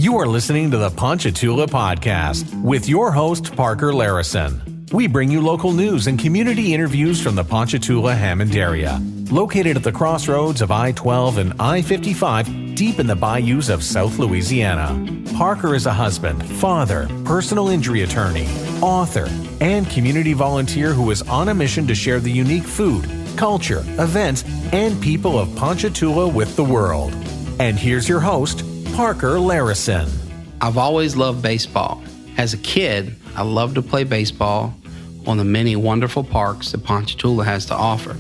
You are listening to the Ponchatoula Podcast with your host, Parker Larison. We bring you local news and community interviews from the Ponchatoula-Hammond area. Located at the crossroads of I-12 and I-55, deep in the bayous of South Louisiana. Parker is a husband, father, personal injury attorney, author, and community volunteer who is on a mission to share the unique food, culture, events, and people of Ponchatoula with the world. And here's your host, Parker Larison. I've always loved baseball. As a kid, I loved to play baseball on the many wonderful parks that Ponchatoula has to offer.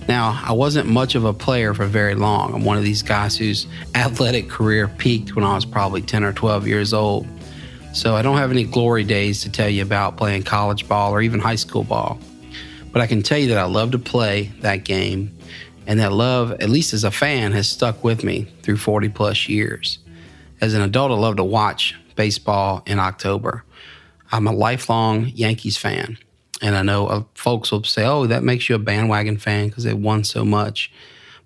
Now, I wasn't much of a player for very long. I'm one of these guys whose athletic career peaked when I was probably 10 or 12 years old. So I don't have any glory days to tell you about playing college ball or even high school ball. But I can tell you that I love to play that game, and that love, at least as a fan, has stuck with me through 40 plus years. As an adult, I love to watch baseball in October. I'm a lifelong Yankees fan. And I know folks will say, oh, that makes you a bandwagon fan because they won so much.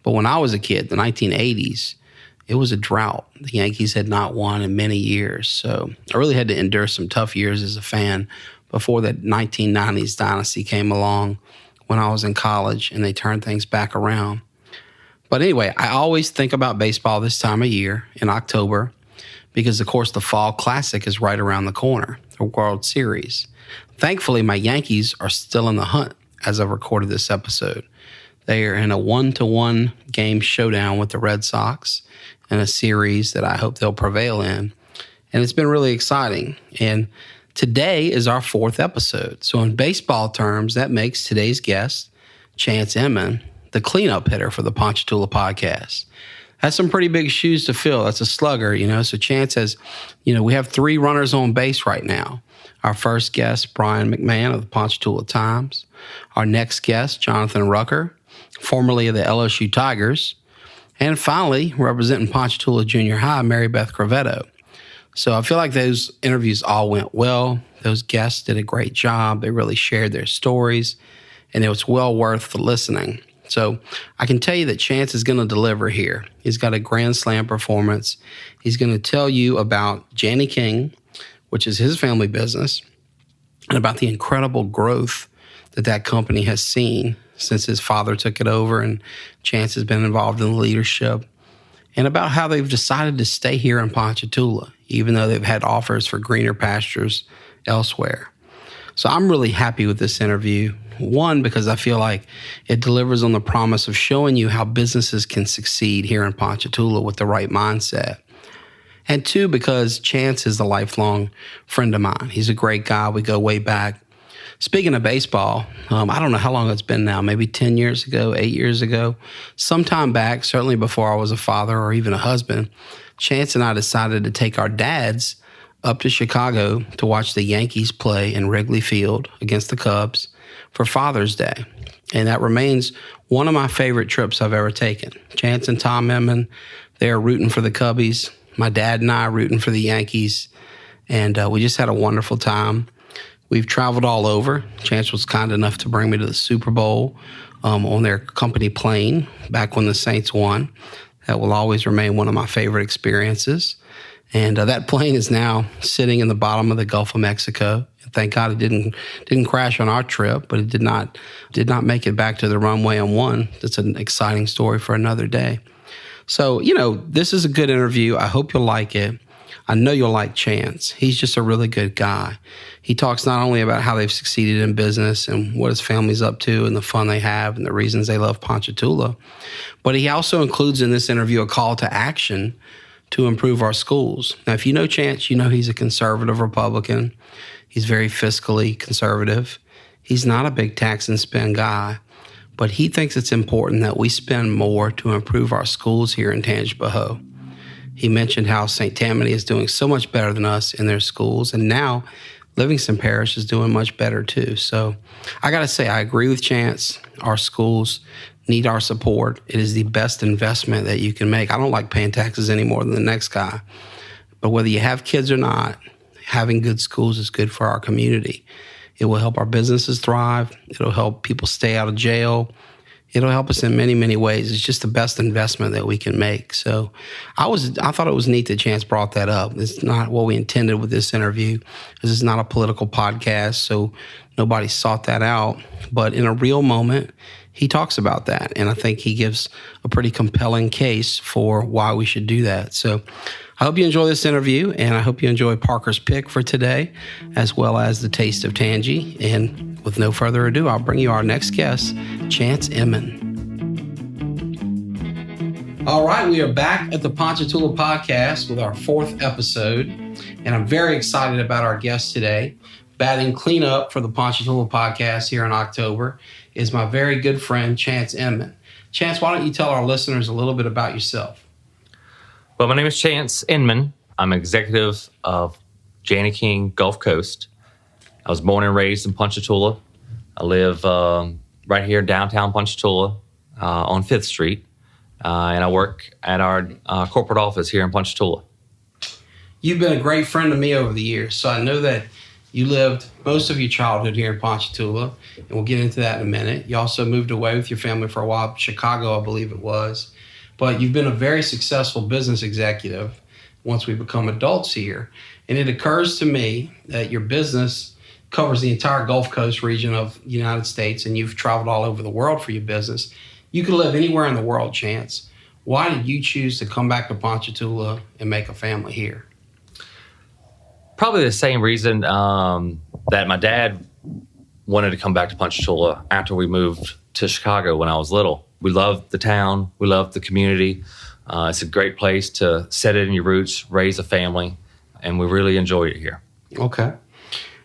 But when I was a kid, the 1980s, it was a drought. The Yankees had not won in many years. So I really had to endure some tough years as a fan before that 1990s dynasty came along when I was in college and they turned things back around. But anyway, I always think about baseball this time of year in October because, of course, the Fall Classic is right around the corner, the World Series. Thankfully, my Yankees are still in the hunt as I've recorded this episode. They are in a 1-1 game showdown with the Red Sox in a series that I hope they'll prevail in. And it's been really exciting. And today is our 4th episode. So in baseball terms, that makes today's guest, Chance Enmon, the cleanup hitter for the Ponchatoula Podcast. That's some pretty big shoes to fill. That's a slugger, So Chance has, we have 3 runners on base right now. Our first guest, Brian McMahon of the Ponchatoula Times. Our next guest, Jonathan Rucker, formerly of the LSU Tigers. And finally, representing Ponchatoula Junior High, Mary Beth Crevetto. So I feel like those interviews all went well. Those guests did a great job. They really shared their stories, and it was well worth the listening. So I can tell you that Chance is going to deliver here. He's got a grand slam performance. He's going to tell you about Jani-King, which is his family business, and about the incredible growth that company has seen since his father took it over and Chance has been involved in the leadership, and about how they've decided to stay here in Ponchatoula, even though they've had offers for greener pastures elsewhere. So I'm really happy with this interview. One, because I feel like it delivers on the promise of showing you how businesses can succeed here in Ponchatoula with the right mindset. And 2, because Chance is a lifelong friend of mine. He's a great guy. We go way back. Speaking of baseball, I don't know how long it's been now, maybe 10 years ago, 8 years ago. Sometime back, certainly before I was a father or even a husband, Chance and I decided to take our dads up to Chicago to watch the Yankees play in Wrigley Field against the Cubs for Father's Day. And that remains one of my favorite trips I've ever taken. Chance and Tom Enmon, they're rooting for the Cubbies. My dad and I are rooting for the Yankees. And we just had a wonderful time. We've traveled all over. Chance was kind enough to bring me to the Super Bowl on their company plane back when the Saints won. That will always remain one of my favorite experiences. And that plane is now sitting in the bottom of the Gulf of Mexico. Thank God it didn't crash on our trip, but it did not make it back to the runway on one. That's an exciting story for another day. So, this is a good interview. I hope you'll like it. I know you'll like Chance. He's just a really good guy. He talks not only about how they've succeeded in business and what his family's up to and the fun they have and the reasons they love Ponchatoula, but he also includes in this interview a call to action to improve our schools. Now, if you know Chance, you know he's a conservative Republican. He's very fiscally conservative. He's not a big tax and spend guy, but he thinks it's important that we spend more to improve our schools here in Tangipahoa. He mentioned how St. Tammany is doing so much better than us in their schools, and now Livingston Parish is doing much better too. So I got to say, I agree with Chance. Our schools need our support. It is the best investment that you can make. I don't like paying taxes any more than the next guy. But whether you have kids or not, having good schools is good for our community. It will help our businesses thrive. It'll help people stay out of jail. It'll help us in many, many ways. It's just the best investment that we can make. So I thought it was neat that Chance brought that up. It's not what we intended with this interview. This is not a political podcast, so nobody sought that out. But in a real moment, he talks about that. And I think he gives a pretty compelling case for why we should do that. So I hope you enjoy this interview, and I hope you enjoy Parker's pick for today, as well as the taste of Tangy. And with no further ado, I'll bring you our next guest, Chance Enmon. All right, we are back at the Ponchatoula podcast with our 4th episode, and I'm very excited about our guest today. Batting cleanup for the Ponchatoula podcast here in October is my very good friend, Chance Enmon. Chance, why don't you tell our listeners a little bit about yourself? Well, my name is Chance Enmon. I'm executive of Jani-King Gulf Coast. I was born and raised in Ponchatoula. I live right here in downtown Ponchatoula on 5th Street, and I work at our corporate office here in Ponchatoula. You've been a great friend to me over the years, so I know that you lived most of your childhood here in Ponchatoula, and we'll get into that in a minute. You also moved away with your family for a while, Chicago, I believe it was. But you've been a very successful business executive once we become adults here. And it occurs to me that your business covers the entire Gulf Coast region of the United States, and you've traveled all over the world for your business. You could live anywhere in the world, Chance. Why did you choose to come back to Ponchatoula and make a family here? Probably the same reason that my dad wanted to come back to Ponchatoula after we moved to Chicago when I was little. We loved the town. We loved the community. It's a great place to set in your roots, raise a family, and we really enjoyed it here. Okay.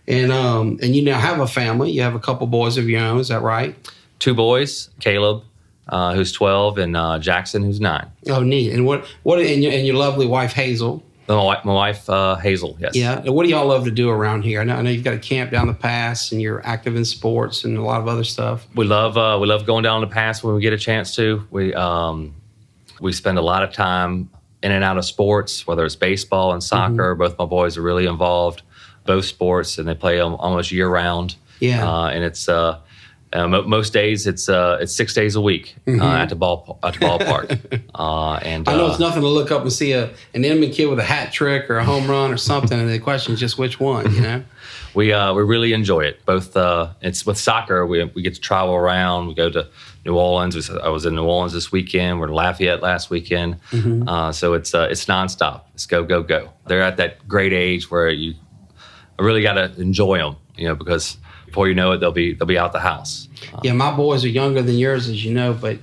And you now have a family. You have a couple boys of your own. Is that right? 2 boys, Caleb, who's 12, and Jackson, who's 9. Oh, neat. And what? And your lovely wife, Hazel. My wife, Hazel, yes. Yeah. And what do y'all love to do around here? I know you've got a camp down the pass, and you're active in sports and a lot of other stuff. We love going down the pass when we get a chance to. We spend a lot of time in and out of sports, whether it's baseball and soccer. Mm-hmm. Both my boys are really involved, both sports, and they play them almost year round. Yeah. And it's most days it's 6 days a week at the ballpark. And I know it's nothing to look up and see an Enmon kid with a hat trick or a home run or something, and the question is just which one, you know? We really enjoy it. Both it's with soccer, we get to travel around. We go to New Orleans. I was in New Orleans this weekend. We're in Lafayette last weekend. Mm-hmm. So it's nonstop. It's go, go, go. They're at that great age where you really got to enjoy them, because before you know it, they'll be out the house. Yeah, my boys are younger than yours, as you know, but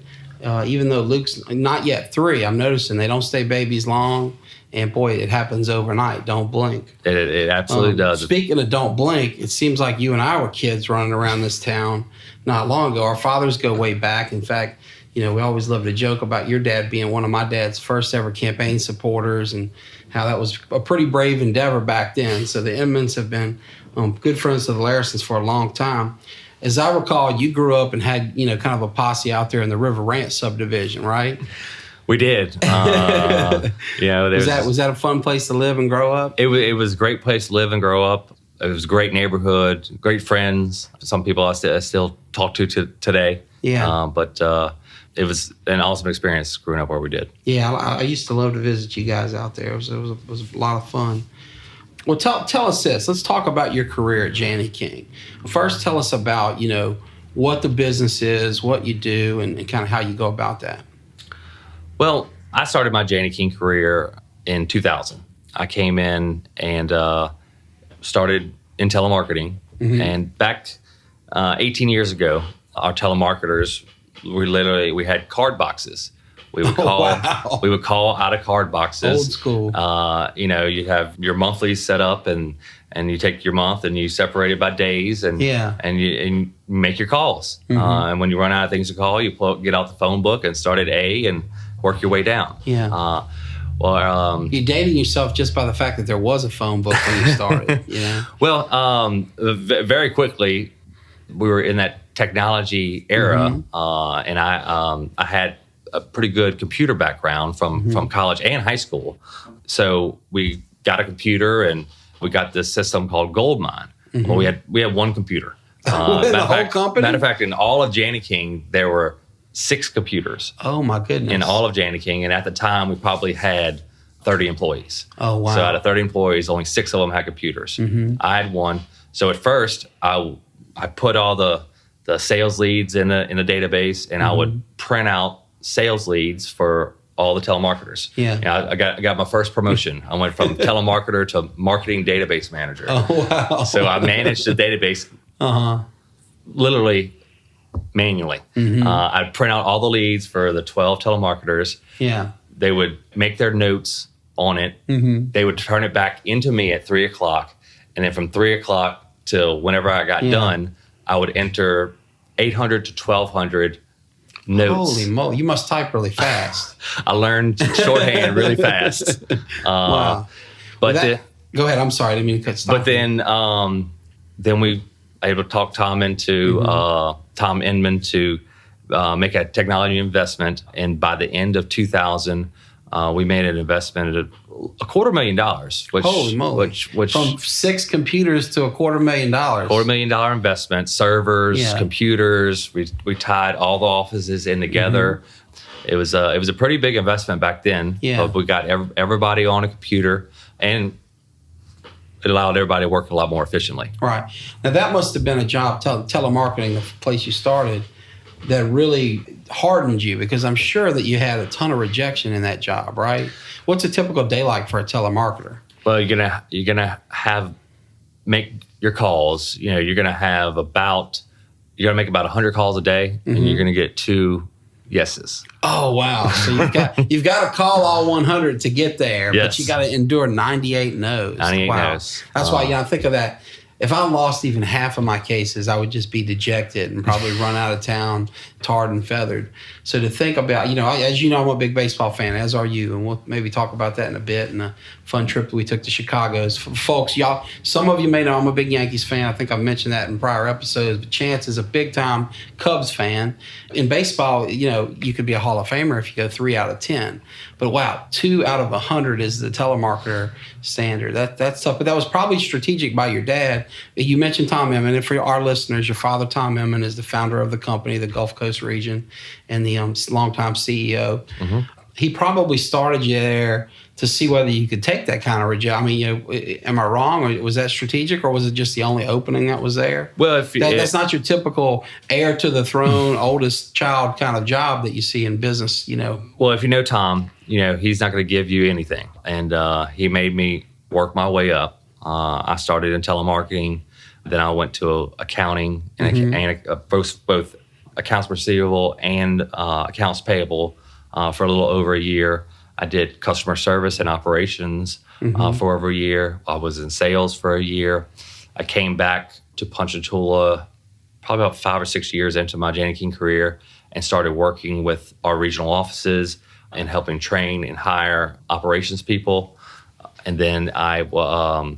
even though Luke's not yet 3, I'm noticing they don't stay babies long. And boy, it happens overnight. Don't blink. It absolutely does. Speaking of don't blink, it seems like you and I were kids running around this town not long ago. Our fathers go way back. In fact, we always love to joke about your dad being one of my dad's first ever campaign supporters and how that was a pretty brave endeavor back then. So the Enmons have been good friends of the Larisons for a long time. As I recall, you grew up and had, kind of a posse out there in the River Ranch subdivision, right? We did. Was that a fun place to live and grow up? It was a great place to live and grow up. It was a great neighborhood, great friends. Some people I still talk to today. Yeah. But it was an awesome experience growing up where we did. Yeah, I used to love to visit you guys out there. It was a lot of fun. Well, tell us this. Let's talk about your career at Jani-King. First, tell us about, what the business is, what you do, and kind of how you go about that. Well, I started my Jani-King career in 2000. I came in and started in telemarketing. Mm-hmm. And back 18 years ago, our telemarketers, we had card boxes. We would call out of card boxes. Old school. You have your monthly set up, and you take your month and you separate it by days, and you make your calls. Mm-hmm. And when you run out of things to call, you get out the phone book and start at A and work your way down. Yeah. You're dating yourself just by the fact that there was a phone book when you started. Well, very quickly, we were in that technology era, mm-hmm. And I had a pretty good computer background from college and high school. So we got a computer and we got this system called Goldmine. Mm-hmm. Well, we had one computer. Whole company? Matter of fact, in all of Jani-King, there were 6 computers Oh, my goodness. in all of Jani-King. And at the time, we probably had 30 employees. Oh, wow. So out of 30 employees, only 6 of them had computers. I had one. So at first, I put all the sales leads in a database, and I would print out sales leads for all the telemarketers. Yeah. And I got my first promotion. I went from telemarketer to marketing database manager. Oh, wow. So I managed the database literally manually. I'd print out all the leads for the 12 telemarketers. Yeah. They would make their notes on it. They would turn it back into me at 3 o'clock. And then from 3 o'clock till whenever I got done, I would enter 800 to 1,200 notes. Holy moly. You must type really fast. I learned shorthand really fast. Wow. But go ahead. I'm sorry. I didn't mean to cut stop. But then we able to talk Tom into Tom Enmon to make a technology investment, and by the end of 2000, we made an investment at $250,000. Which, holy moly! Which from 6 computers to $250,000. $250,000 investment, servers, computers. We tied all the offices in together. It was a pretty big investment back then. Yeah. But we got everybody on a computer, and it allowed everybody to work a lot more efficiently. Right. Now, that must have been a job, telemarketing, the place you started, that really hardened you, because I'm sure that you had a ton of rejection in that job, right? What's a typical day like for a telemarketer? Well, you're gonna make your calls. You know, you're gonna make about 100 calls a day, and you're gonna get 2 yeses. Oh, wow. So you've got to call all 100 to get there, but you got to endure 98 no's. 98 wow. no's. That's why, I think of that. If I lost even half of my cases, I would just be dejected and probably run out of town, tarred and feathered. So to think about, as you know, I'm a big baseball fan, as are you, and we'll maybe talk about that in a bit, and a fun trip that we took to Chicago. Folks, some of you may know I'm a big Yankees fan. I think I've mentioned that in prior episodes, but Chance is a big-time Cubs fan. In baseball, you could be a Hall of Famer if you go 3 out of 10. But wow, 2 out of 100 is the telemarketer standard. That's tough. But that was probably strategic by your dad. You mentioned Tom Enmon, and for our listeners, your father, Tom Enmon, is the founder of the company, the Gulf Coast Region, and the longtime CEO. He probably started you there to see whether you could take that kind of rejection. I mean, am I wrong, or was that strategic, or was it just the only opening that was there? Well, that's not your typical heir to the throne, oldest child kind of job that you see in business. Well, if you know Tom, he's not going to give you anything, and he made me work my way up. I started in telemarketing, then I went to accounting and both accounts receivable and accounts payable for a little over a year. I did customer service and operations for over a year. I was in sales for a year. I came back to Ponchatoula probably about 5 or 6 years into my Jani-King career and started working with our regional offices and helping train and hire operations people. And then I was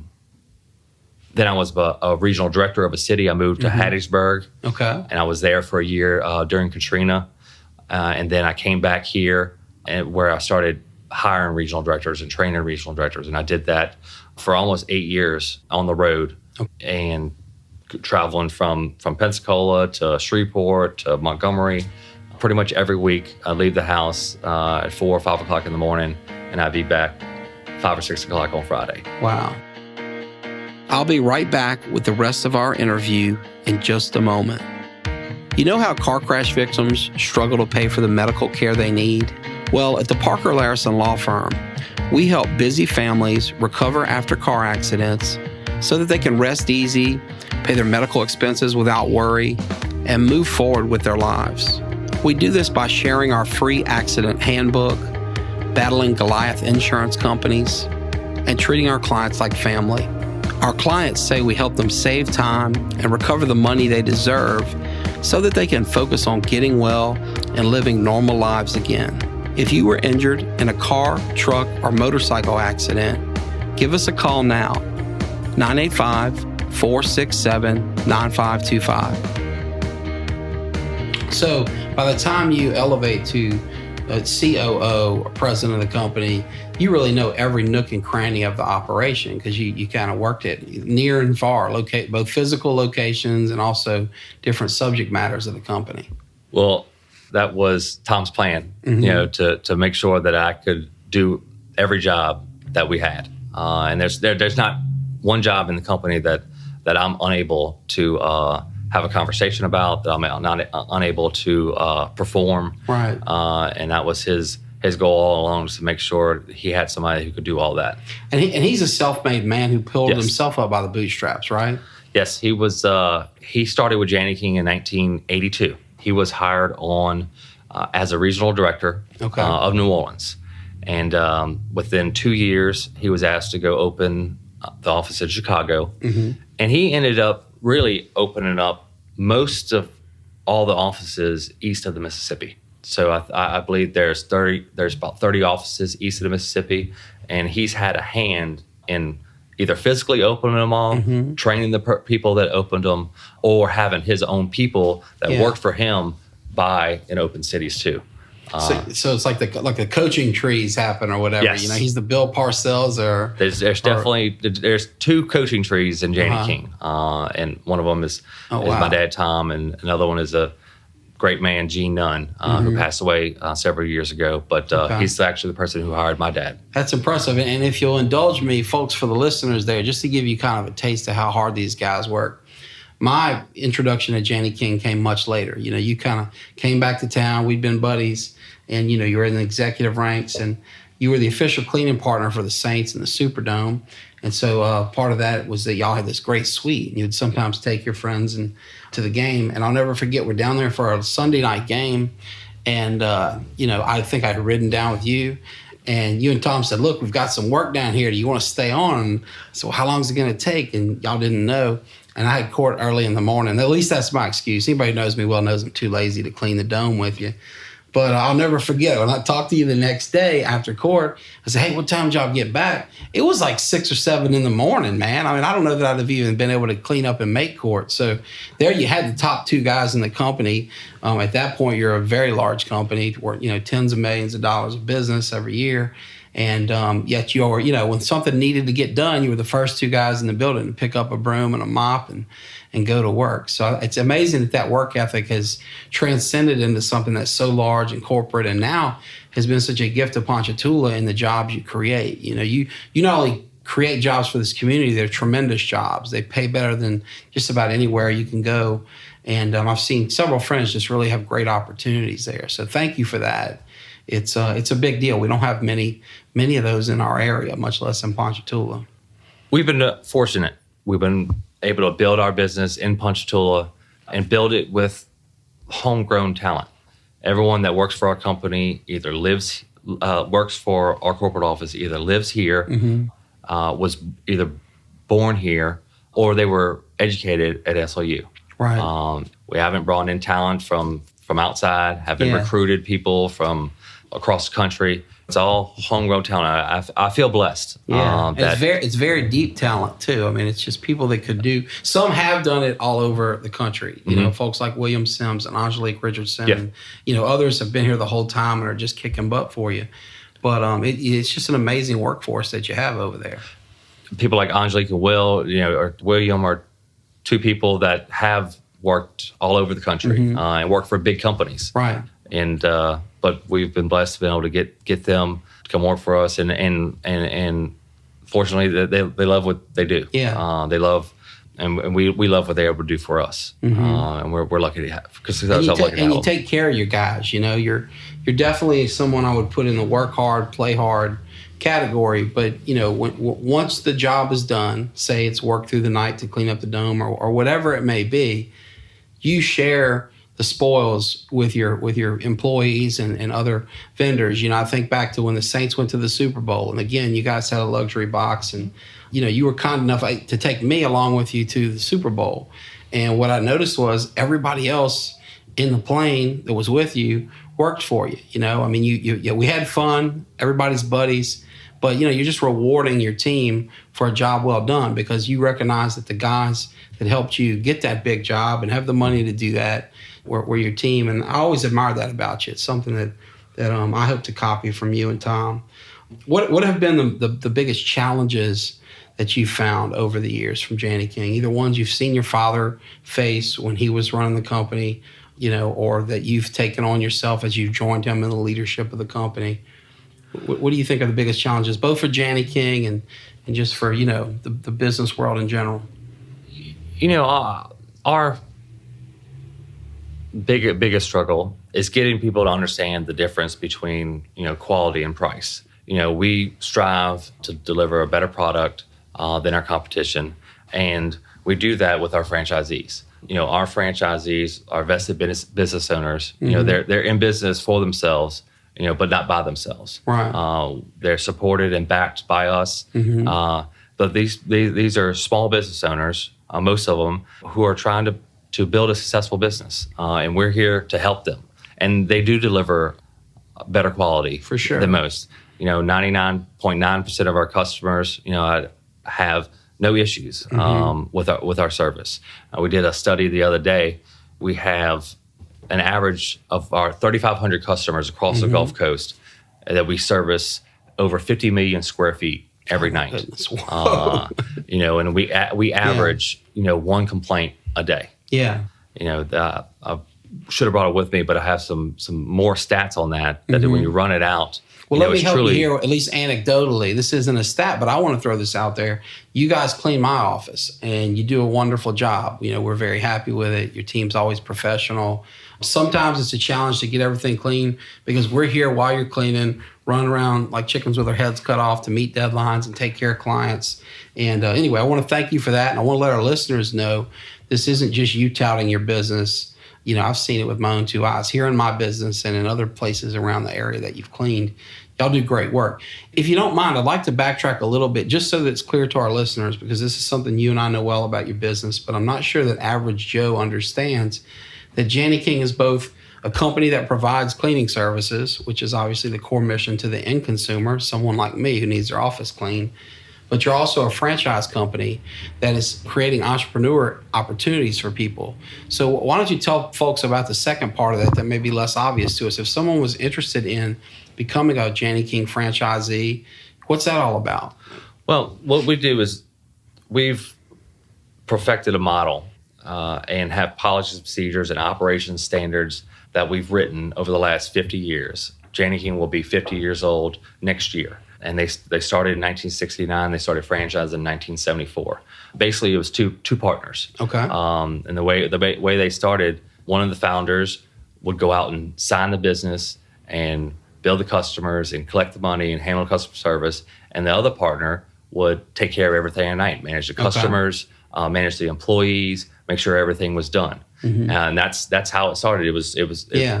a regional director of a city. I moved to Hattiesburg. Okay. And I was there for a year during Katrina. And then I came back here where I started hiring regional directors and training regional directors. And I did that for almost 8 years on the road and traveling from Pensacola to Shreveport to Montgomery. Pretty much every week, I'd leave the house at 4 or 5 o'clock in the morning, and I'd be back 5 or 6 o'clock on Friday. Wow. I'll be right back with the rest of our interview in just a moment. You know how car crash victims struggle to pay for the medical care they need? Well, at the Parker Larison Law Firm, we help busy families recover after car accidents so that they can rest easy, pay their medical expenses without worry, and move forward with their lives. We do this by sharing our free accident handbook, battling Goliath insurance companies, and treating our clients like family. Our clients say we help them save time and recover the money they deserve so that they can focus on getting well and living normal lives again. If you were injured in a car, truck, or motorcycle accident, give us a call now, 985-467-9525. So by the time you elevate to a COO or president of the company, you really know every nook and cranny of the operation because you kind of worked it near and far, both physical locations and also different subject matters of the company. Well, that was Tom's plan, to make sure that I could do every job that we had. And there's not one job in the company that I'm unable to have a conversation about, that I'm not unable to perform. Right. And that was his goal all along, was to make sure he had somebody who could do all that. And he's a self-made man who pulled Yes. himself up by the bootstraps, right? Yes, he was. He started with Jani-King in 1982. He was hired on as a regional director of New Orleans. And within 2 years, he was asked to go open the office in Chicago. Mm-hmm. And he ended up really opening up most of all the offices east of the Mississippi. So I believe there's about 30 offices east of the Mississippi, and he's had a hand in either physically opening them all, training the people that opened them, or having his own people that worked for him buy and open cities too. So it's like the coaching trees happen or whatever. Yes. He's the Bill Parcells or there's two coaching trees in Jani-King, and one of them is my dad Tom, and another one is a great man Gene Nunn, who passed away several years ago. But he's actually the person who hired my dad. That's impressive. And if you'll indulge me, folks, for the listeners there, just to give you kind of a taste of how hard these guys work. My introduction to Jani-King came much later. You kind of came back to town. We'd been buddies, and you were in the executive ranks, and you were the official cleaning partner for the Saints in the Superdome. And so part of that was that y'all had this great suite. You'd sometimes take your friends to the game. And I'll never forget, we're down there for a Sunday night game. And, I think I'd ridden down with you. And you and Tom said, look, we've got some work down here. Do you want to stay on? So how long is it going to take? And y'all didn't know. And I had court early in the morning. At least that's my excuse. Anybody who knows me well knows I'm too lazy to clean the dome with you. But I'll never forget, when I talked to you the next day after court, I said, hey, what time did y'all get back? It was like 6 or 7 in the morning, man. I mean, I don't know that I'd have even been able to clean up and make court. So there you had the top 2 guys in the company. At that point, you're a very large company, tens of millions of dollars of business every year. And yet you were, when something needed to get done, you were the first 2 guys in the building to pick up a broom and a mop and go to work. So it's amazing that work ethic has transcended into something that's so large and corporate, and now has been such a gift to Ponchatoula in the jobs you create. You not only create jobs for this community, they're tremendous jobs. They pay better than just about anywhere you can go. And I've seen several friends just really have great opportunities there. So thank you for that. It's a big deal. We don't have many of those in our area, much less in Ponchatoula. We've been fortunate. We've been able to build our business in Ponchatoula and build it with homegrown talent. Everyone that works for our company either works for our corporate office, either lives here, was either born here, or they were educated at SLU. Right. We haven't brought in talent from outside, haven't recruited people from across the country. It's all homegrown talent. I feel blessed. Yeah, it's very deep talent too. I mean, it's just people that could do. Some have done it all over the country. Folks like William Sims and Angelique Richardson. And, others have been here the whole time and are just kicking butt for you. But it's just an amazing workforce that you have over there. People like Angelique and or William are 2 people that have worked all over the country and worked for big companies. Right. And but we've been blessed to be able to get them to come work for us, and fortunately they love what they do. Yeah. They love, and we love what they're able to do for us. And we're lucky to have, because you take care of your guys. You're definitely someone I would put in the work hard, play hard category. But once the job is done, say it's work through the night to clean up the dome or whatever it may be, you share the spoils with your employees and other vendors. I think back to when the Saints went to the Super Bowl, and again, you guys had a luxury box, and you were kind enough to take me along with you to the Super Bowl. And what I noticed was everybody else in the plane that was with you worked for you. I mean, we had fun, everybody's buddies, but you're just rewarding your team for a job well done, because you recognize that the guys that helped you get that big job and have the money to do that were your team. And I always admire that about you. It's something that I hope to copy from you and Tom. What have been the biggest challenges that you found over the years from Jani-King? Either ones you've seen your father face when he was running the company, or that you've taken on yourself as you've joined him in the leadership of the company? What do you think are the biggest challenges, both for Jani-King and just for, the business world in general? Our biggest struggle is getting people to understand the difference between, quality and price. We strive to deliver a better product than our competition, and we do that with our franchisees. Our franchisees are vested business owners. They're in business for themselves, but not by themselves. Right. They're supported and backed by us. But these are small business owners, most of them, who are trying to build a successful business, and we're here to help them. And they do deliver better quality for sure than most. 99.9% of our customers, have no issues with our service. We did a study the other day. We have an average of our 3,500 customers across the Gulf Coast that we service over 50 million square feet every night. And we average one complaint a day. Yeah. I should have brought it with me, but I have some more stats on that when you run it out. Well, let me help you here, at least anecdotally. This isn't a stat, but I want to throw this out there. You guys clean my office, and you do a wonderful job. We're very happy with it. Your team's always professional. Sometimes it's a challenge to get everything clean because we're here while you're cleaning, running around like chickens with our heads cut off to meet deadlines and take care of clients. And anyway, I want to thank you for that, and I want to let our listeners know this isn't just you touting your business. I've seen it with my own two eyes here in my business and in other places around the area that you've cleaned. Y'all do great work. If you don't mind, I'd like to backtrack a little bit just so that it's clear to our listeners, because this is something you and I know well about your business, but I'm not sure that average Joe understands that Jani-King is both a company that provides cleaning services, which is obviously the core mission to the end consumer, someone like me who needs their office cleaned, but you're also a franchise company that is creating entrepreneur opportunities for people. So why don't you tell folks about the second part of that may be less obvious to us? If someone was interested in becoming a Jani-King franchisee, what's that all about? Well, what we do is we've perfected a model and have policies, procedures, and operations standards that we've written over the last 50 years. Jani-King will be 50 years old next year. And they started in 1969. They started franchise in 1974. Basically, it was two partners. Okay. And the way they started, one of the founders would go out and sign the business and build the customers and collect the money and handle customer service. And the other partner would take care of everything at night, manage the customers, manage the employees, make sure everything was done. And that's how it started. It was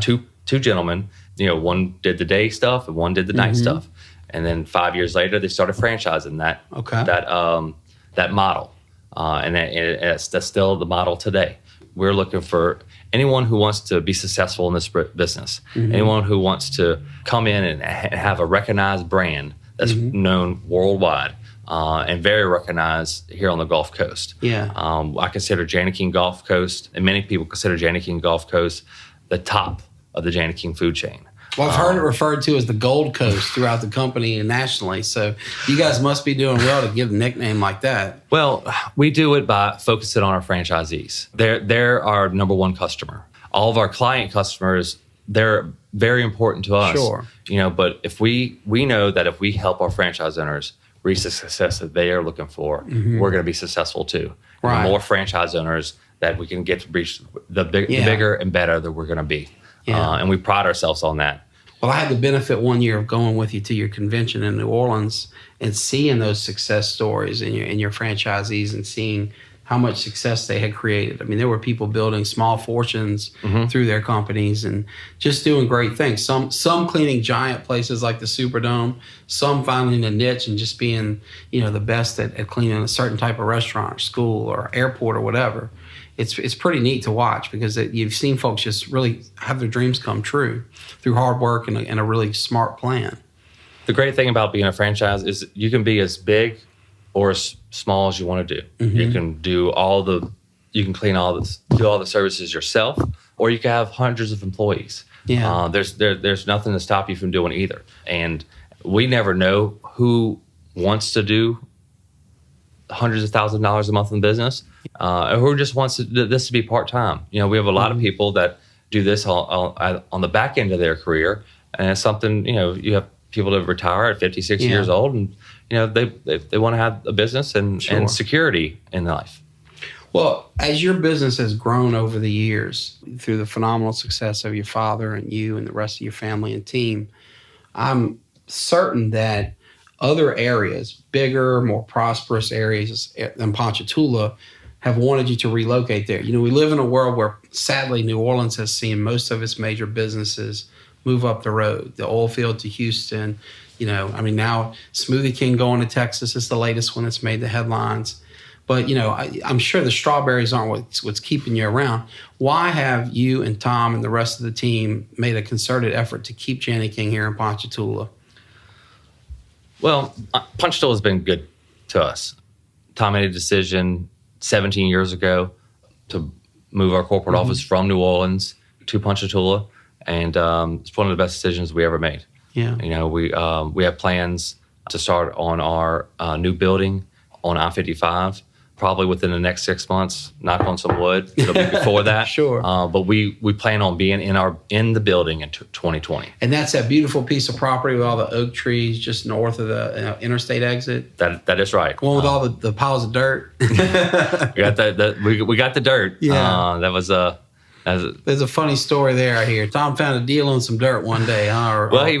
two gentlemen. One did the day stuff and one did the night stuff. And then 5 years later, they started franchising that model, and that's still the model today. We're looking for anyone who wants to be successful in this business, anyone who wants to come in and have a recognized brand that's known worldwide and very recognized here on the Gulf Coast. Yeah, I consider Jani-King Gulf Coast, and many people consider Jani-King Gulf Coast the top of the Jani-King food chain. Well, I've heard it referred to as the Gold Coast throughout the company and nationally. So you guys must be doing well to give a nickname like that. Well, we do it by focusing on our franchisees. They're our number one customer. All of our client customers, they're very important to us. Sure. But if we know that if we help our franchise owners reach the success that they are looking for, we're going to be successful too. Right. The more franchise owners that we can get to reach, the bigger and better that we're going to be. Yeah. And we pride ourselves on that. Well, I had the benefit one year of going with you to your convention in New Orleans and seeing those success stories in your franchisees and seeing how much success they had created. I mean, there were people building small fortunes through their companies and just doing great things. Some cleaning giant places like the Superdome, some finding a niche and just being, the best at cleaning a certain type of restaurant or school or airport or whatever. It's pretty neat to watch because you've seen folks just really have their dreams come true through hard work and a really smart plan. The great thing about being a franchise is you can be as big or as small as you want to do. You can do you can clean do all the services yourself, or you can have hundreds of employees. Yeah. There's nothing to stop you from doing either. And we never know who wants to do hundreds of thousands of dollars a month in business, or who just wants this to be part-time. We have a lot of people that do this on the back end of their career. And it's something, you have people that retire at 56 years old, and, they want to have a business and security in life. Well, as your business has grown over the years through the phenomenal success of your father and you and the rest of your family and team, I'm certain that other areas, bigger, more prosperous areas than Ponchatoula, have wanted you to relocate there. We live in a world where, sadly, New Orleans has seen most of its major businesses move up the road. The oil field to Houston, now Smoothie King going to Texas is the latest one that's made the headlines. But, I'm sure the strawberries aren't what's keeping you around. Why have you and Tom and the rest of the team made a concerted effort to keep Jani-King here in Ponchatoula? Well, Ponchatoula has been good to us. Tom made a decision 17 years ago to move our corporate office from New Orleans to Ponchatoula, and it's one of the best decisions we ever made. Yeah. We have plans to start on our new building on I-55 probably within the next 6 months. Knock on some wood. It'll be before that. Sure. But we plan on being in the building in 2020. And that's that beautiful piece of property with all the oak trees just north of the interstate exit. That is right. One with all the piles of dirt. we got the dirt. Yeah. There's a funny story there, I hear. Tom found a deal on some dirt one day, huh? He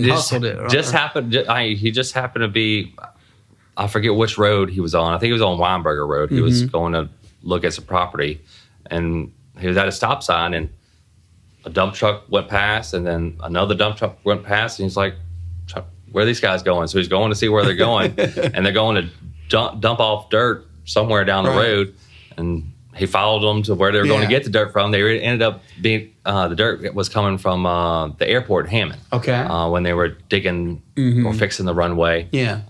hustled it. He just happened to be, I forget which road he was on. I think he was on Weinberger Road. He was going to look at some property, and he was at a stop sign, and a dump truck went past, and then another dump truck went past, and he's like, where are these guys going? So he's going to see where they're going, and they're going to dump off dirt somewhere down the road, and he followed them to where they were going to get the dirt from. They ended up being, the dirt was coming from the airport in Hammond. Okay. When they were digging or fixing the runway. Yeah.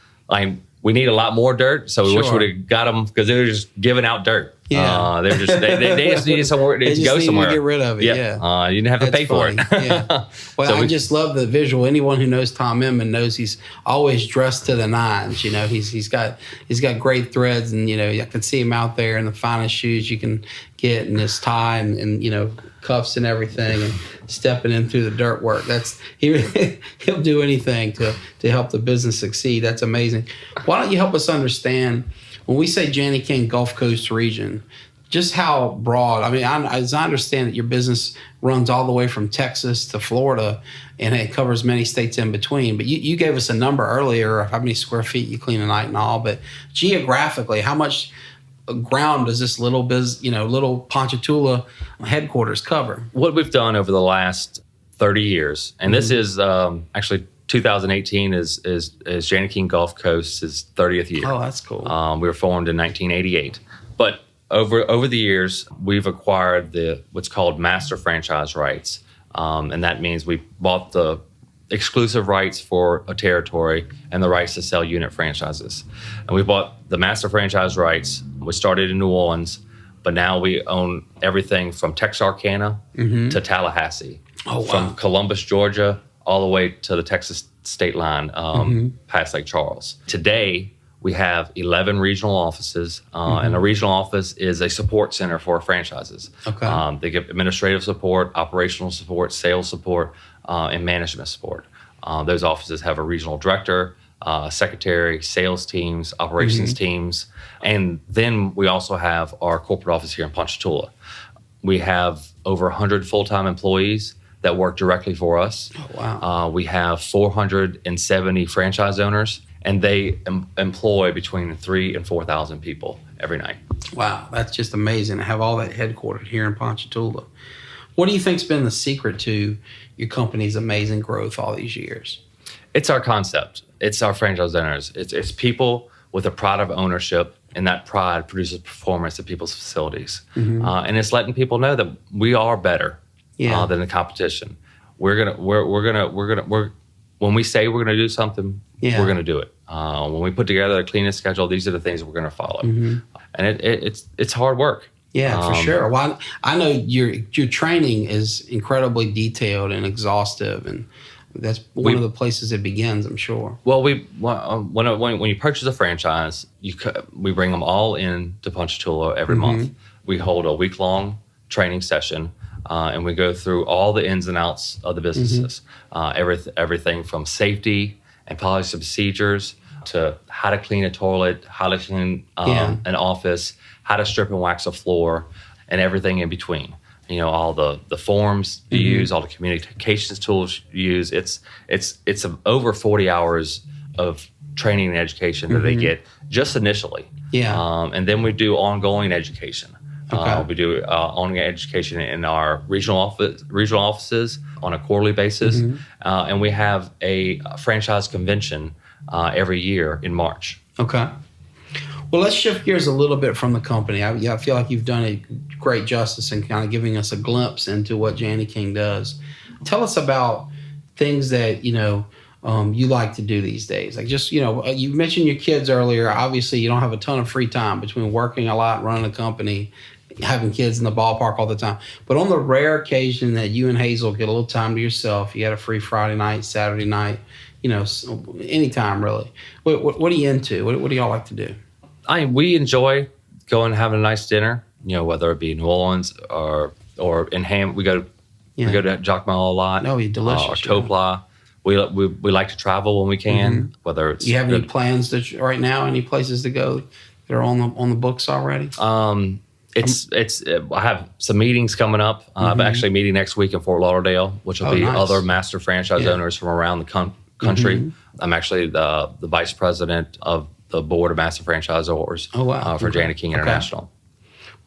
We need a lot more dirt, so we wish we would have got them, because they were just giving out dirt. Yeah. They just needed somewhere to go somewhere. To get rid of it. Yeah. You didn't have to pay for it. Yeah. Well, so I just love the visual. Anyone who knows Tom Enmon knows he's always dressed to the nines. He's got great threads, and I can see him out there in the finest shoes you can get, and his tie, and cuffs and everything, and stepping in through the dirt work. He'll do anything to help the business succeed. That's amazing. Why don't you help us understand, when we say Jani-King Gulf Coast Region, just how broad? As I understand it, your business runs all the way from Texas to Florida, and it covers many states in between. But you gave us a number earlier of how many square feet you clean a night and all. But geographically, how much ground does this little Ponchatoula headquarters cover? What we've done over the last 30 years, and this is actually 2018 is Jani-King Gulf Coast's 30th year. Oh, that's cool. We were formed in 1988. But over the years, we've acquired what's called master franchise rights. And that means we bought the exclusive rights for a territory and the rights to sell unit franchises. And we bought the master franchise rights. We started in New Orleans, but now we own everything from Texarkana to Tallahassee. Oh, wow. From Columbus, Georgia, all the way to the Texas state line, past Lake Charles. Today, we have 11 regional offices, and a regional office is a support center for franchises. Okay. They give administrative support, operational support, sales support, and management support. Those offices have a regional director, secretary, sales teams, operations teams, and then we also have our corporate office here in Ponchatoula. We have over 100 full-time employees that work directly for us. Oh, wow. We have 470 franchise owners, and they employ between 3,000 and 4,000 people every night. Wow, that's just amazing to have all that headquartered here in Ponchatoula. What do you think's been the secret to your company's amazing growth all these years? It's our concept. It's our franchise owners. It's people with a pride of ownership, and that pride produces performance at people's facilities. And it's letting people know that we are better than the competition. When we say we're gonna do something, we're gonna do it. When we put together a cleaning schedule, these are the things we're gonna follow. And it's hard work. Yeah, for sure. Well, I know your training is incredibly detailed and exhaustive, and that's one of the places it begins, I'm sure. Well, when you purchase a franchise, we bring them all in to Ponchatoula every month. We hold a week-long training session and we go through all the ins and outs of the businesses, everything from safety and policy procedures to how to clean a toilet, how to clean an office, how to strip and wax a floor, and everything in between. All the forms you use, all the communications tools you use. It's over 40 hours of training and education that they get just initially. Yeah. And then we do ongoing education. Okay. We do ongoing education in our regional offices on a quarterly basis, and we have a franchise convention every year in March. Okay. Well, let's shift gears a little bit from the company. I feel like you've done a great justice in kind of giving us a glimpse into what Jani-King does. Tell us about things that you like to do these days. Like you mentioned your kids earlier. Obviously, you don't have a ton of free time between working a lot, running a company, having kids in the ballpark all the time. But on the rare occasion that you and Hazel get a little time to yourself, you got a free Friday night, Saturday night, anytime really. What are you into? What do y'all like to do? We enjoy going and having a nice dinner, whether it be New Orleans or in Ham. We go to Jacmel a lot. Oh, delicious. Or Topla. We like to travel when we can. Whether it's you have any plans right now? Any places to go that are on the books already? I have some meetings coming up. I'm actually meeting next week in Fort Lauderdale, which will be other master franchise owners from around the country. I'm actually the vice president of the board of master franchisors for Jani-King International.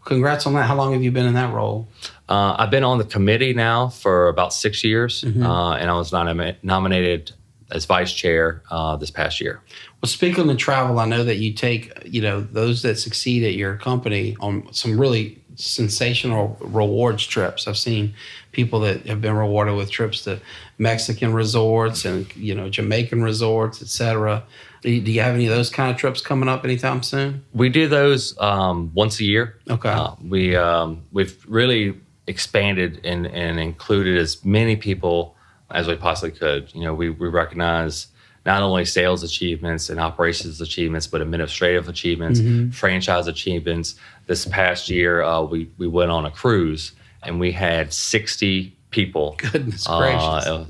Congrats on that. How long have you been in that role? I've been on the committee now for about 6 years, and I was nominated as vice chair this past year. Well, speaking of travel, I know that you take those that succeed at your company on some really sensational rewards trips. I've seen people that have been rewarded with trips to Mexican resorts and Jamaican resorts, etc. Do you have any of those kind of trips coming up anytime soon? We do those once a year. Okay. We've really expanded and included as many people as we possibly could. We recognize not only sales achievements and operations achievements, but administrative achievements, franchise achievements. This past year, we went on a cruise and we had 60 people. Goodness gracious.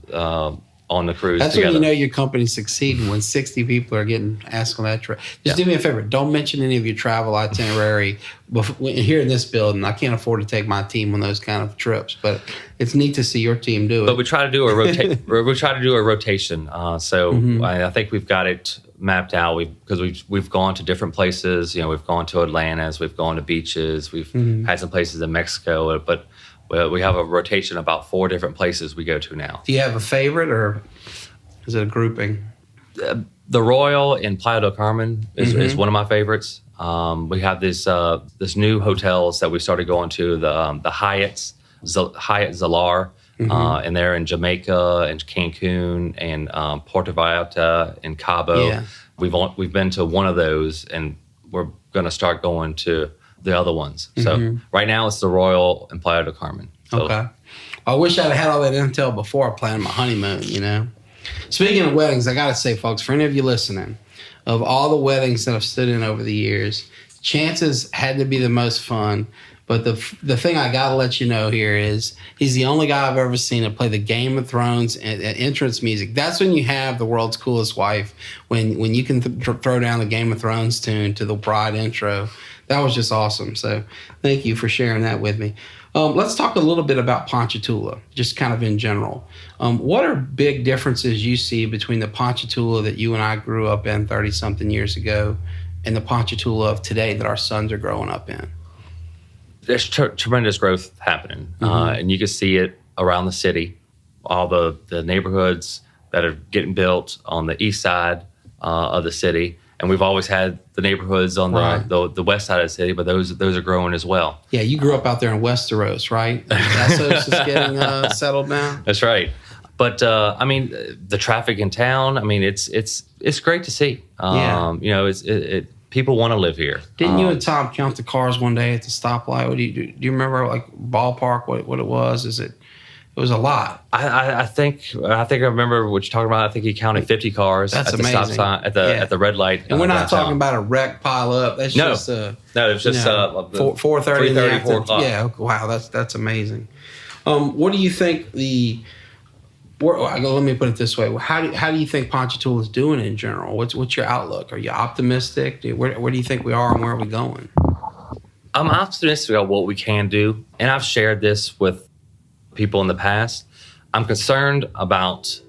On the cruise. That's together. When you know your company's succeeding, when 60 people are getting asked on that trip. Just do me a favor. Don't mention any of your travel itinerary here in this building. I can't afford to take my team on those kind of trips, but it's neat to see your team do it. But we try to do a rotation. I think we've got it mapped out. Because we've gone to different places. We've gone to Atlantis. We've gone to beaches. We've had some places in Mexico, but we have a rotation about 4 different places we go to now. Do you have a favorite, or is it a grouping? The Royal in Playa del Carmen is one of my favorites. We have this new hotels that we started going to, the Hyatt Zilar, and they're in Jamaica and Cancun and Puerto Vallarta and Cabo. Yeah. We've been to one of those, and we're going to start going to the other ones. So right now it's the Royal and Playa del Carmen. So. Okay. I wish I'd had all that intel before I planned my honeymoon, Speaking of weddings, I got to say, folks, for any of you listening, of all the weddings that I've stood in over the years, Chance's had to be the most fun. But the thing I got to let you know here is he's the only guy I've ever seen to play the Game of Thrones and entrance music. That's when you have the world's coolest wife, when you can throw down the Game of Thrones tune to the bride intro. That was just awesome. So thank you for sharing that with me. Let's talk a little bit about Ponchatoula, just kind of in general. What are big differences you see between the Ponchatoula that you and I grew up in 30-something years ago and the Ponchatoula of today that our sons are growing up in? There's tremendous growth happening, and you can see it around the city. All the neighborhoods that are getting built on the east side of the city. And we've always had the neighborhoods on the west side of the city, but those are growing as well. Yeah, you grew up out there in Westeros, right? Essos is getting settled now. That's right. But the traffic in town. It's great to see. People want to live here. Didn't you and Tom count the cars one day at the stoplight? Do you remember, like, ballpark what it was? It was a lot. I think I remember what you're talking about. I think he counted 50 cars That's at the amazing. stop sign at the red light. And we're not talking about a wreck pile up. That's no, just it was just 4:30 in the afternoon. 4 o'clock. Yeah, wow, that's amazing. What do you think let me put it this way. How do you think Ponchatoula is doing in general? What's your outlook? Are you optimistic? Where do you think we are and where are we going? I'm optimistic about what we can do. And I've shared this with people in the past. I'm concerned about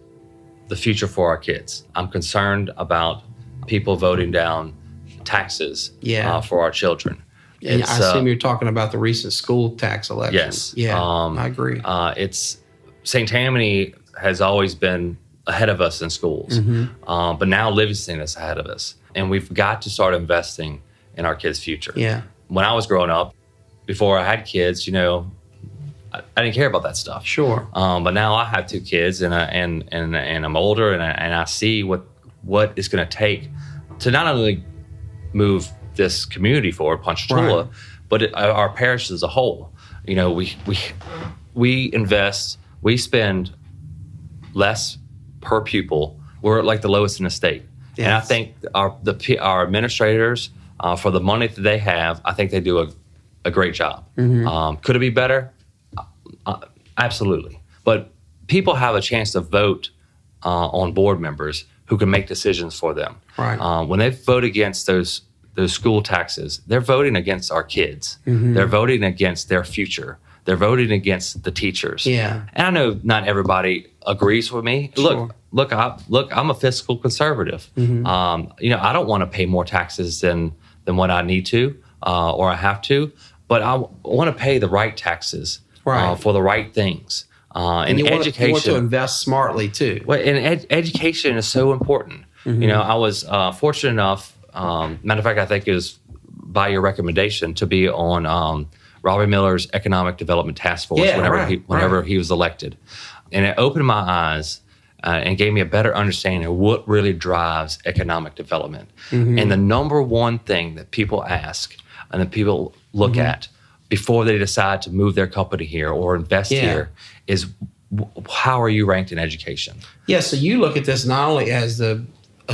the future for our kids. I'm concerned about people voting down taxes for our children. And I assume you're talking about the recent school tax election. Yes. Yeah, I agree. It's St. Tammany has always been ahead of us in schools, but now Livingston is ahead of us. And we've got to start investing in our kids' future. Yeah. When I was growing up, before I had kids, I didn't care about that stuff. Sure. But now I have 2 kids, and I'm older, and I see what it's going to take to not only move this community forward, Ponchatoula, right. but our parish as a whole. We invest, we spend less per pupil. We're like the lowest in the state, and I think our administrators, for the money that they have, I think they do a great job. Could it be better? Absolutely. But people have a chance to vote on board members who can make decisions for them. Right. When they vote against those school taxes, they're voting against our kids. They're voting against their future. They're voting against the teachers. Yeah. And I know not everybody agrees with me. Sure. Look, I'm a fiscal conservative. I don't want to pay more taxes than what I need to or I have to, but I want to pay the right taxes for the right things. And education, you want to invest smartly too. Well, and education is so important. I was fortunate enough. Matter of fact, I think it was by your recommendation to be on Robbie Miller's Economic Development Task Force whenever he was elected, and it opened my eyes and gave me a better understanding of what really drives economic development. And the number one thing that people ask and that people look at before they decide to move their company here or invest here is, how are you ranked in education? Yeah, so you look at this not only as a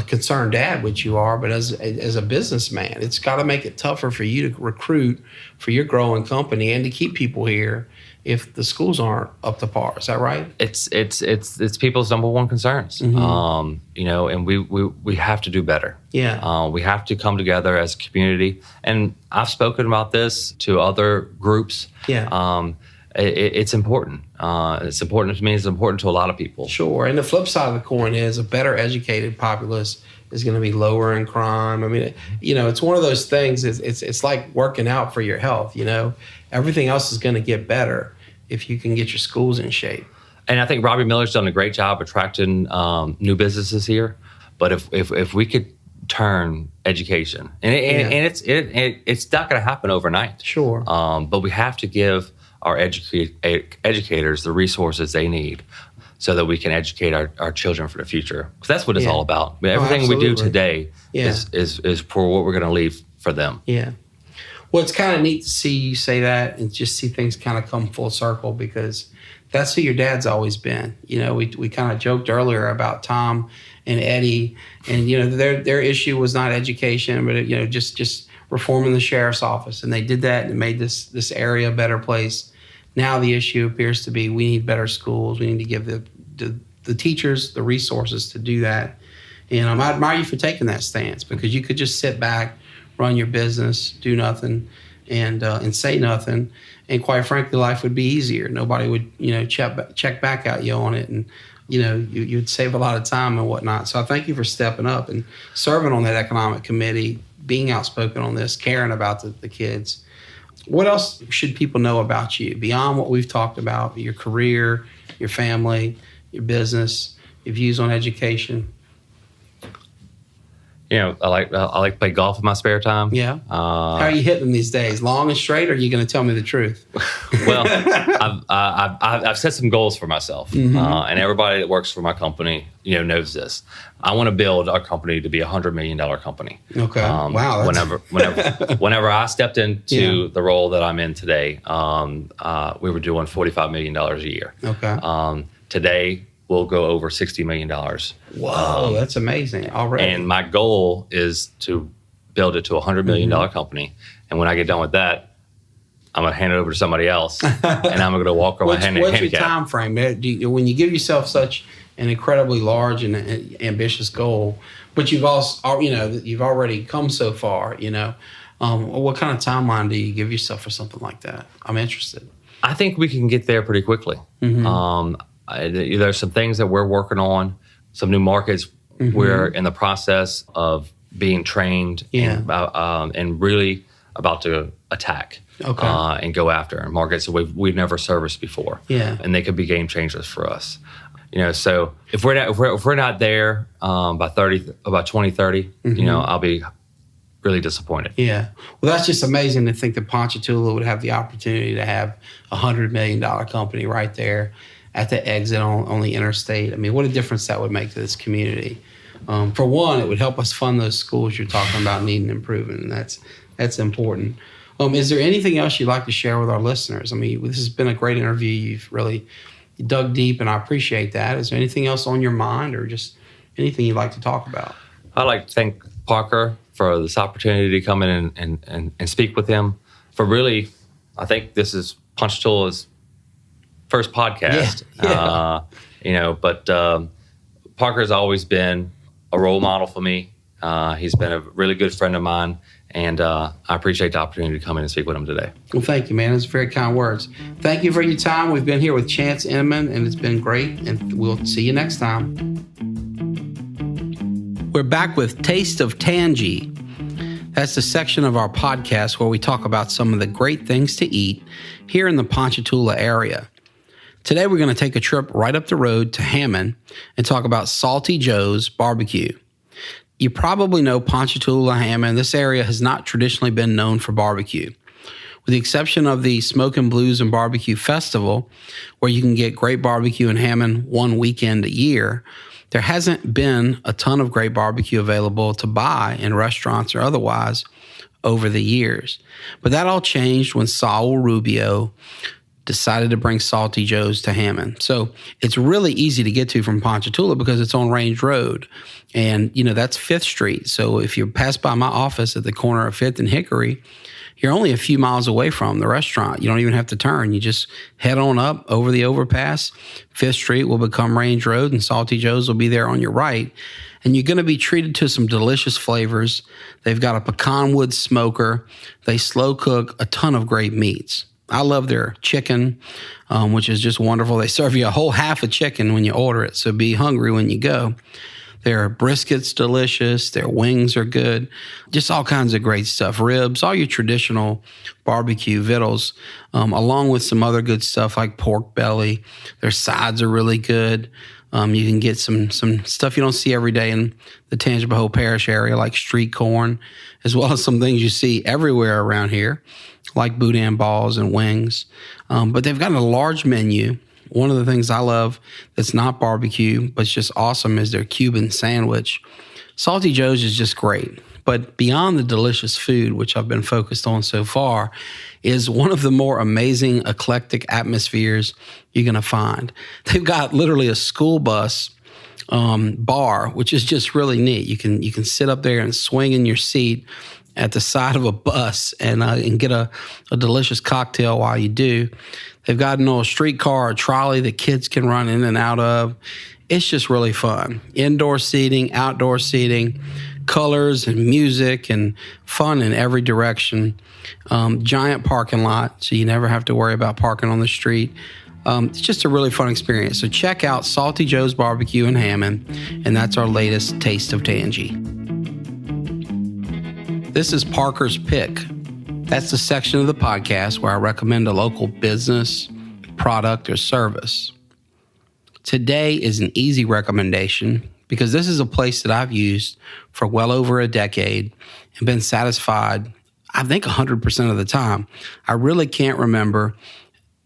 concerned dad, which you are, but as a businessman. It's got to make it tougher for you to recruit for your growing company and to keep people here if the schools aren't up to par. Is that right? It's people's number one concerns. And we have to do better. Yeah. We have to come together as a community. And I've spoken about this to other groups. Yeah. It's important. It's important to me. It's important to a lot of people. Sure. And the flip side of the coin is a better educated populace is going to be lower in crime. I mean, it's one of those things. It's like working out for your health. Everything else is going to get better if you can get your schools in shape. And I think Robbie Miller's done a great job attracting new businesses here. But if we could turn education, and it's not going to happen overnight. Sure. But we have to give our educators the resources they need so that we can educate our children for the future. Because that's what it's all about. I mean, everything we do today is for what we're going to leave for them. Yeah. Well, it's kind of neat to see you say that and just see things kind of come full circle, because that's who your dad's always been. We kind of joked earlier about Tom and Eddie, and their issue was not education, but just reforming the sheriff's office, and they did that and it made this area a better place. Now the issue appears to be we need better schools. We need to give the teachers the resources to do that. And I admire you for taking that stance, because you could just sit back, run your business, do nothing, and say nothing. And quite frankly, life would be easier. Nobody would check back at you on it, and you'd save a lot of time and whatnot. So I thank you for stepping up and serving on that economic committee, being outspoken on this, caring about the kids. What else should people know about you beyond what we've talked about, your career, your family, your business, your views on education? I like to play golf in my spare time. Yeah. How are you hitting them these days? Long and straight, or are you going to tell me the truth? Well, I've set some goals for myself, and everybody that works for my company, knows this. I want to build our company to be a $100 million company. Okay. Wow. Whenever I stepped into the role that I'm in today, we were doing $45 million a year. Okay. Today, we'll go over $60 million. Whoa, that's amazing already. And my goal is to build it to a $100 million company. And when I get done with that, I'm going to hand it over to somebody else, and I'm going to walk around handicap. What's your time frame? When you give yourself such an incredibly large and ambitious goal, but you've also, you've already come so far, what kind of timeline do you give yourself for something like that? I'm interested. I think we can get there pretty quickly. There's some things that we're working on, some new markets we're in the process of being trained and really about to attack and go after in markets that we've never serviced before. Yeah. And they could be game changers for us. So if we're not there by 2030, I'll be really disappointed. Yeah. Well, that's just amazing to think that Ponchatoula would have the opportunity to have a $100 million company right there at the exit on the interstate. I mean, what a difference that would make to this community. For one, it would help us fund those schools you're talking about needing improvement, and that's important. Is there anything else you'd like to share with our listeners? I mean, this has been a great interview. You've really dug deep, and I appreciate that. Is there anything else on your mind or just anything you'd like to talk about? I'd like to thank Parker for this opportunity to come in and speak with him. For really, I think this is Ponchatoula's first podcast. But Parker's always been a role model for me. He's been a really good friend of mine, and I appreciate the opportunity to come in and speak with him today. Well, thank you, man. Those are very kind words. Thank you for your time. We've been here with Chance Enmon, and it's been great, and we'll see you next time. We're back with Taste of Tangi. That's the section of our podcast where we talk about some of the great things to eat here in the Ponchatoula area. Today, we're going to take a trip right up the road to Hammond and talk about Salty Joe's Barbecue. You probably know Ponchatoula, Hammond. This area has not traditionally been known for barbecue. With the exception of the Smoke and Blues and Barbecue Festival, where you can get great barbecue in Hammond one weekend a year, there hasn't been a ton of great barbecue available to buy in restaurants or otherwise over the years. But that all changed when Saul Rubio decided to bring Salty Joe's to Hammond. So it's really easy to get to from Ponchatoula because it's on Range Road. And, that's 5th Street. So if you pass by my office at the corner of 5th and Hickory, you're only a few miles away from the restaurant. You don't even have to turn. You just head on up over the overpass. 5th Street will become Range Road, and Salty Joe's will be there on your right. And you're going to be treated to some delicious flavors. They've got a pecan wood smoker. They slow cook a ton of great meats. I love their chicken, which is just wonderful. They serve you a whole half a chicken when you order it, so be hungry when you go. Their brisket's delicious. Their wings are good. Just all kinds of great stuff. Ribs, all your traditional barbecue victuals, along with some other good stuff like pork belly. Their sides are really good. You can get some stuff you don't see every day in the Tangipahoa Parish area, like street corn, as well as some things you see everywhere around here, like boudin balls and wings. But they've got a large menu. One of the things I love that's not barbecue, but it's just awesome, is their Cuban sandwich. Salty Joe's is just great. But beyond the delicious food, which I've been focused on so far, is one of the more amazing, eclectic atmospheres you're going to find. They've got literally a school bus bar, which is just really neat. You can sit up there and swing in your seat at the side of a bus and get a delicious cocktail while you do. They've got a streetcar or trolley that kids can run in and out of. It's just really fun. Indoor seating, outdoor seating, colors and music and fun in every direction. Giant parking lot, so you never have to worry about parking on the street. It's just a really fun experience. So check out Salty Joe's Barbecue in Hammond, and that's our latest Taste of Tangi. This is Parker's Pick. That's the section of the podcast where I recommend a local business, product, or service. Today is an easy recommendation because this is a place that I've used for well over a decade and been satisfied, I think 100% of the time. I really can't remember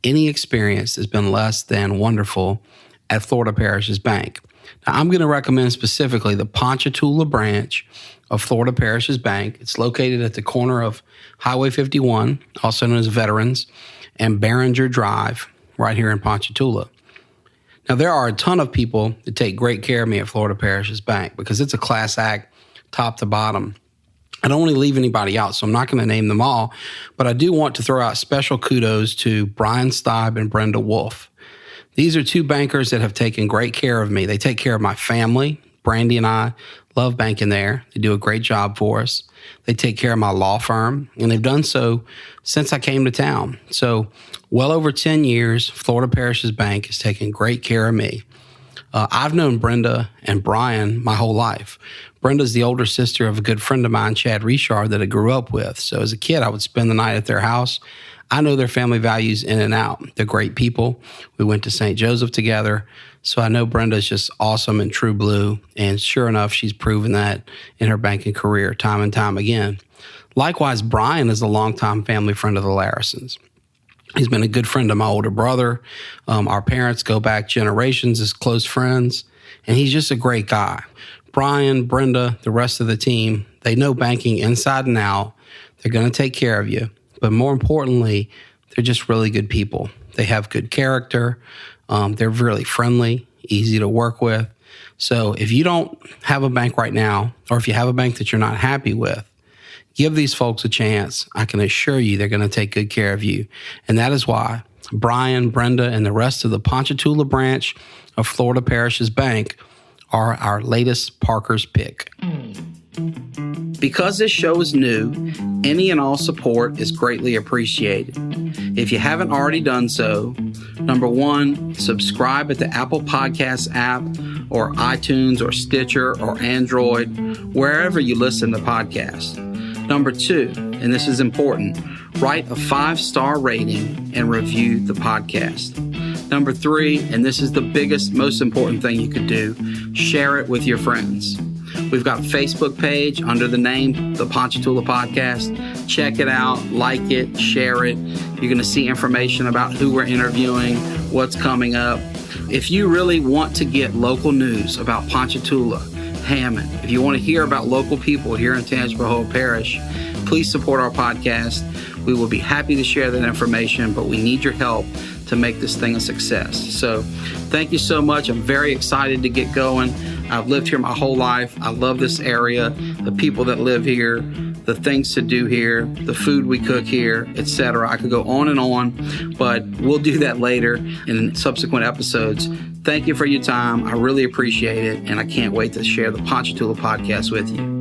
any experience that's been less than wonderful at Florida Parish's Bank. Now, I'm going to recommend specifically the Ponchatoula branch of Florida Parish's Bank. It's located at the corner of Highway 51, also known as Veterans, and Barringer Drive, right here in Ponchatoula. Now, there are a ton of people that take great care of me at Florida Parish's Bank because it's a class act, top to bottom. I don't want to leave anybody out, so I'm not going to name them all, but I do want to throw out special kudos to Brian Steib and Brenda Wolf. These are two bankers that have taken great care of me. They take care of my family. Brandy and I love banking there. They do a great job for us. They take care of my law firm, and they've done so since I came to town. So well over 10 years, Florida Parishes Bank has taken great care of me. I've known Brenda and Brian my whole life. Brenda's the older sister of a good friend of mine, Chad Richard, that I grew up with. So as a kid, I would spend the night at their house. I know their family values in and out. They're great people. We went to St. Joseph together. So I know Brenda's just awesome and true blue. And sure enough, she's proven that in her banking career time and time again. Likewise, Brian is a longtime family friend of the Larrisons. He's been a good friend of my older brother. Our parents go back generations as close friends, and he's just a great guy. Brian, Brenda, the rest of the team, they know banking inside and out. They're going to take care of you. But more importantly, they're just really good people. They have good character. They're really friendly, easy to work with. So if you don't have a bank right now, or if you have a bank that you're not happy with, give these folks a chance. I can assure you they're going to take good care of you. And that is why Brian, Brenda, and the rest of the Ponchatoula branch of Florida Parishes Bank are our latest Parker's pick. Because this show is new, any and all support is greatly appreciated. If you haven't already done so, number one, subscribe at the Apple Podcasts app or iTunes or Stitcher or Android, wherever you listen to podcasts. Number two, and this is important, write a 5-star rating and review the podcast. Number three, and this is the biggest, most important thing you could do, share it with your friends. We've got a Facebook page under the name, The Ponchatoula Podcast. Check it out, like it, share it. You're going to see information about who we're interviewing, what's coming up. If you really want to get local news about Ponchatoula, Hammond, if you want to hear about local people here in Tangipahoa Parish, please support our podcast. We will be happy to share that information, but we need your help to make this thing a success. So thank you so much. I'm very excited to get going. I've lived here my whole life. I love this area, the people that live here, the things to do here, the food we cook here, etc. I could go on and on, but we'll do that later in subsequent episodes. Thank you for your time. I really appreciate it, and I can't wait to share the Ponchatoula podcast with you.